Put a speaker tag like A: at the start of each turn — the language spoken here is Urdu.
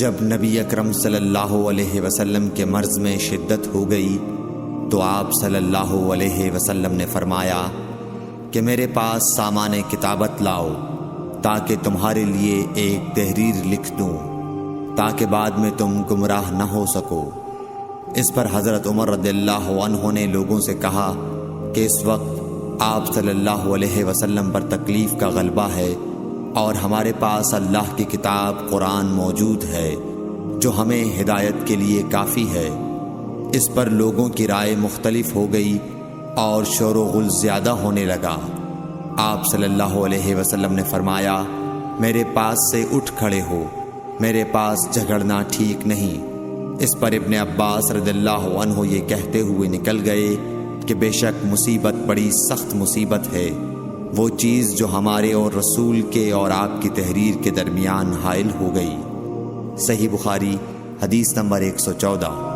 A: جب نبی اکرم صلی اللہ علیہ وسلم کے مرض میں شدت ہو گئی تو آپ صلی اللہ علیہ وسلم نے فرمایا کہ میرے پاس سامان کتابت لاؤ تاکہ تمہارے لیے ایک تحریر لکھ دوں تاکہ بعد میں تم گمراہ نہ ہو سکو۔ اس پر حضرت عمر رضی اللہ عنہ نے لوگوں سے کہا کہ اس وقت آپ صلی اللہ علیہ وسلم پر تکلیف کا غلبہ ہے اور ہمارے پاس اللہ کی کتاب قرآن موجود ہے جو ہمیں ہدایت کے لیے کافی ہے۔ اس پر لوگوں کی رائے مختلف ہو گئی اور شور و غل زیادہ ہونے لگا۔ آپ صلی اللہ علیہ وسلم نے فرمایا، میرے پاس سے اٹھ کھڑے ہو، میرے پاس جھگڑنا ٹھیک نہیں۔ اس پر ابن عباس رضی اللہ عنہ یہ کہتے ہوئے نکل گئے کہ بے شک مصیبت بڑی سخت مصیبت ہے، وہ چیز جو ہمارے اور رسول کے اور آپ کی تحریر کے درمیان حائل ہو گئی۔ صحیح بخاری حدیث نمبر 114۔